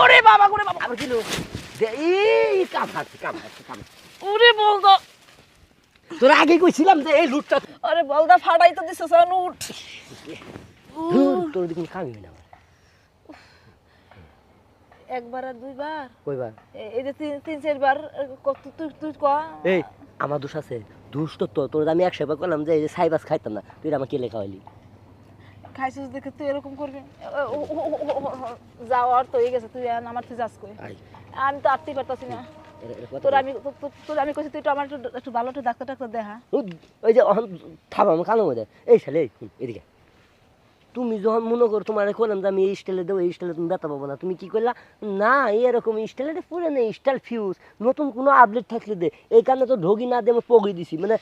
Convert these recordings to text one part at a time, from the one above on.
ওরে বাবা করে বাবা আবার কিলো এই কাম ওরে বলদা তোর আগে কইছিলাম যে এই লুটটা আরে বলদা ফাটাই তো দিছস উঠ তোর দিকে কামি না একবার আর দুইবার কইবার এই যে তিন চারবার তুই তুই ক এই আমার দোষ আছে দোষ তো তোর আমি 100 বার করলাম যে এই যে সাইবাস খাইতাম না তুই আমাকে লেখা হইলি খাইছিস দেখে তুই এরকম করবি যাওয়ার তো হয়ে গেছে তুই আমার তুই যাস কই আমি তো আটতেই পারতাছি না তোর আমি কইছি তুই তো আমার একটু ভালো একটু ডাক্তার দেখা ওই যে থাবা আমার কালো মধ্যে এই শালে এদিকে তুমি যখন মনে করো তোমার করলাম যে আমি এই স্টাইলে দেবো এই স্টাইলে তুমি ব্যথা পাবো না তুমি কি করলা না এরকম স্টাইলে পুরো নেই স্টাইল ফিউজ নতুন কোনো আপডেট থাকলে দে এই কারণে তো ঢোকি না দিয়ে আমি পগি দিছি মানে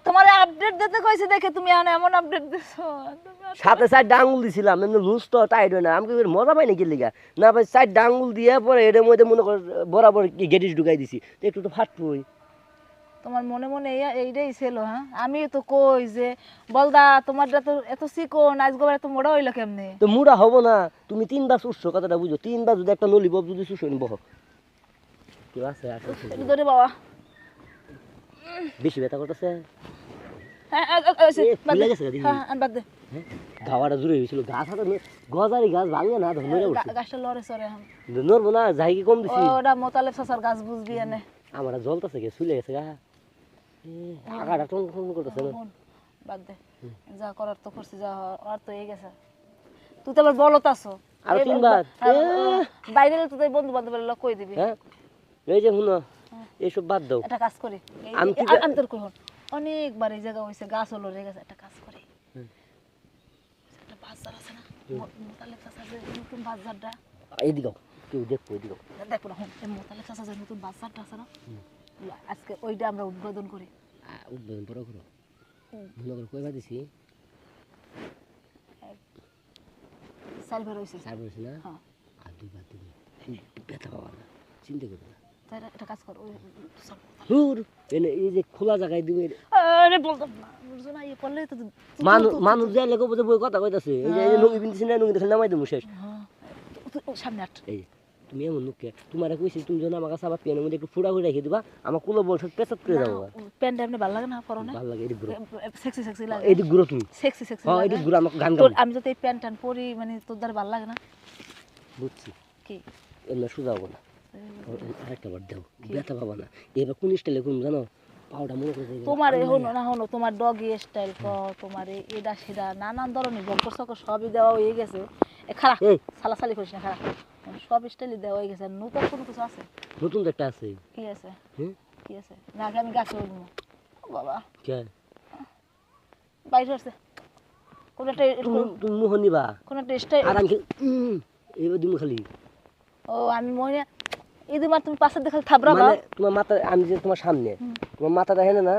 তোমার আপডেট দিতে কইছে দেখে তুমি এমন আপডেট দিছো সাথে সাইড ডাঙ্গুল দিছিলাম এমনি লুজ তো টাইট হয় না আমাকে মজা পাই নাকি লিগা না ভাই সাইড ডাঙ্গুল দিয়ে পরে এর মধ্যে মনে কর বরাবর গেটিস ঢুকাই দিছি তো একটু তো ফাটবই তোমার মনে মনে এইটাই ছিল হ্যাঁ আমি তো কই যে বলদা তোমারটা তো এত চিকন আজ গোবার এত মোড়া হইলো কেমনে তো মুড়া হবো না তুমি 3 বার শুষছো কথাটা বুঝো 3 বার যদি একটা নলিপপ যদি শুষো নিবো কি আছে আসলে ধরে বাবা বেশি ব্যথা করতেছে বাদ দে ধাওয়াটা জুড়ে হয়েছিল গাছ হাতে গজারি গাছ ভাঙে না ধরে গাছটা লড়ে সরে নড়বো না যাই কি কম দিছি ওটা মোতালেব চাচার গাছ বুঝবি এনে আমার জ্বলতেছে গে চুলে গেছে গা আগাটা টন টন করতেছে না বাদ দে যা করার তো করছি যা আর তো এই গেছে তুই তো আবার বলত আছো আর 3 বার বাইরে তো তুই বন্ধু বান্ধবের লোক কই দিবি হ্যাঁ এই যে শুনো এইসব বাদ দাও একটা কাজ করি আমি তোর কই অনেকবার এই জায়গা হইছে গাছ হলো রে গেছে একটা কাজ করি একটা বাজার আছে না মোতালেব চাচার যে নতুন বাজারটা এইদিকে কেউ দেখো এইদিকে দেখো না এই মোতালেব চাচার যে নতুন বাজারটা আছে না আজকে ওইটা আমরা উদ্বোধন করি উদ্বোধন বড় করো মনে করো কইবা দিছি সার্ভার হইছে না হ্যাঁ আর 2 বার দিবি ব্যথা পাবা না চিন্তা করবে না তাই একটা কাজ কর ওই হুর এনে এই যে খোলা জায়গায় দিবি আরে বলতাম না বুঝছো না এই করলে তো মানুষ যাইলে কব যে বই কথা কইতাছে এই যে লুঙ্গি পিনছিস না লুঙ্গি দেখলে নামাই দেবো শেষ সামনে আট এই তুমি এমন নুকে তোমার কইছি তুমি যখন আমার কাছে আবার পেনের মধ্যে একটু ফুড়া করে রেখে দিবা আমার কুলো বল সব পেছাত করে যাবো প্যান্ট এমনি ভালো লাগে না পরো না ভালো লাগে এদিক ঘুরো সেক্সি সেক্সি লাগে এদিক ঘুরো তুমি সেক্সি সেক্সি হ্যাঁ এদিক ঘুরো আমাকে গান তোর গাও আমি যদি এই প্যান্ট টান পরি মানে তোর দ্বারা ভালো লাগে না বুঝছি কি এমনি সোজা হবো না আরেকটা বার দাও ব্যথা পাবা না এবার কোন স্টাইলে কোন জানো পাউডার মনে করে তোমার হনো তোমার ডগি স্টাইল তোমার এটা সেটা নানান ধরনের বকর সকর সবই দেওয়া হয়ে গেছে খারাপ সালাসালি করিস না খারাপ সব স্টাইলই দেওয়া হয়ে গেছে নতুন কোনো কিছু আছে নতুন একটা আছে কি আছে কি আছে না আমি গাছে উঠবো বাবা কে বাইরে আছে কোন একটা তুমি মুখ নিবা কোন একটা স্টাইল আর আমি এবার দিমু খালি ও আমি মনে এই দুবার তুমি পাশে দেখে থাবরা মানে তোমার মাথা আমি যে তোমার সামনে তোমার মাথাটা হেনে না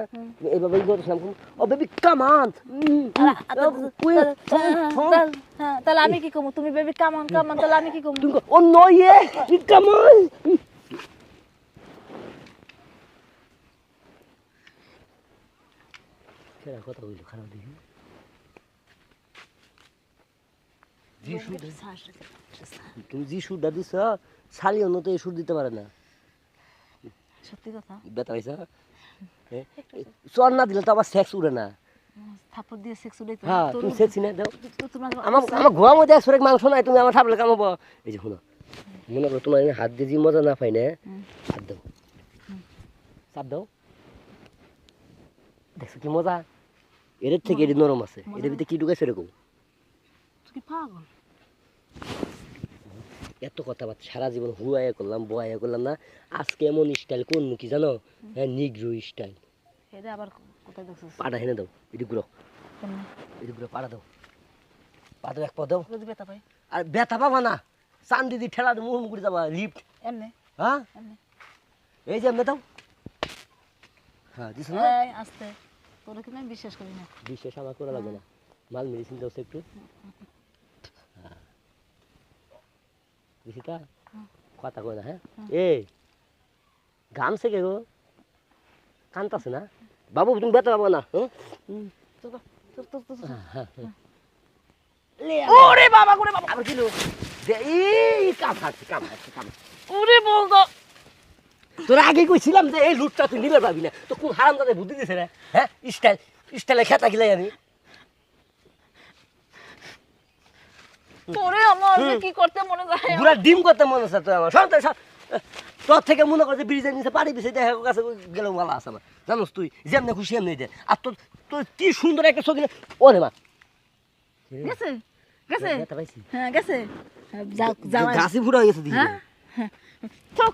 এইভাবে করছিলাম ও বেবি কাম অন তাহলে আমি কি কমু তুমি বেবি কাম অন তাহলে আমি কি কমু ও নয়ে কাম অন কেরা কথা বলি খারাপ দেখি তুমি যে সুরটা দিছ শালি অন্য তো এই সুর দিতে পারে না সত্যি কথা ব্যথা পাইছা চর না দিলে তো আবার সেক্স উড়ে না থাপড় দিয়ে সেক্স উড়াইতে হ্যাঁ তুমি সেক্সি না দাও তোমার আমার ঘোয়া মধ্যে একশো মাংস নাই তুমি আমার থাপলে কামাবো এই যে শুনো মনে করো তোমার হাত দিয়ে যে মজা না পাই না হাত দাও চাপ দাও দেখছো কি মজা এর থেকে এর নরম আছে এর ভিতরে কি ঢুকাইছে এরকম তুই পাগল এত কথা বাদ সারা জীবন হুয়াইয়া করলাম বয়াইয়া করলাম না আজকে এমন স্টাইল করনু কি জানো হ্যাঁ নিগ্রো স্টাইল এটা আবার কোথায় দেখছিস পাটা হেনে দাও এদিক ঘুরো এদিক ঘুরো পাটা দাও পা দাও এক পা দাও যদি ব্যথা পাই আর ব্যথা পাবা না চান দিদি ঠেলা মুখ করে যাবা লিফট এমনি হ্যাঁ এমনি এই যে এমনি দাও হ্যাঁ দিছ না আস্তে তোরা কিন্তু আমি বিশ্বাস করি না বিশেষ আমার করা লাগবে না মাল মেডিসিন দাও একটু দিছিতা কথা কই না হ্যাঁ এই ঘামছে কে গো কান্তাছে না বাবু তুমি ব্যথা পাবো না ওরে বাবা করে বাবা আবার কিলো এই কাম হাঁটছে কাম ওরে বলতো তোর আগে কইছিলাম যে এই লুটটা তুই নিবে পাবি না তো কোন হারাম দাদা বুদ্ধি দিছে রে হ্যাঁ স্টাইলে খেতা গিলাই আমি তোরে আমার যে কি করতে মনে যায় পুরা ডিম করতে মনে আছে তো আমার সব তোর থেকে মনে করছে ব্রিজের নিচে পাড়ি দিছে দেখা কাছে গেলেও ভালো আছে আমার জানোস তুই যেমনি খুশি এমনি দে আর তোর তোর কি সুন্দর একটা ছবি ওরে মা গেছে গেছে ব্যথা পাইছি। হ্যাঁ গেছে যাও যাও গাছি ফুটা হয়ে গেছে দিদি হ্যাঁ থাক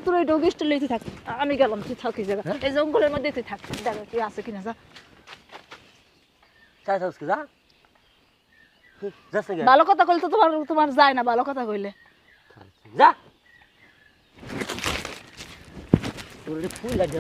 তোর এই ডগ স্টাইল তুই থাক আমি গেলাম তুই থাক এই জায়গা এই জঙ্গলের মধ্যে তুই থাক দেখ কি আছে কিনা যা চাই থাকস যা যাচ্ছে গা ভালো কথা কইলে তো তোমার যায় না ভালো কথা কইলে যা তোর ফুল লাগছে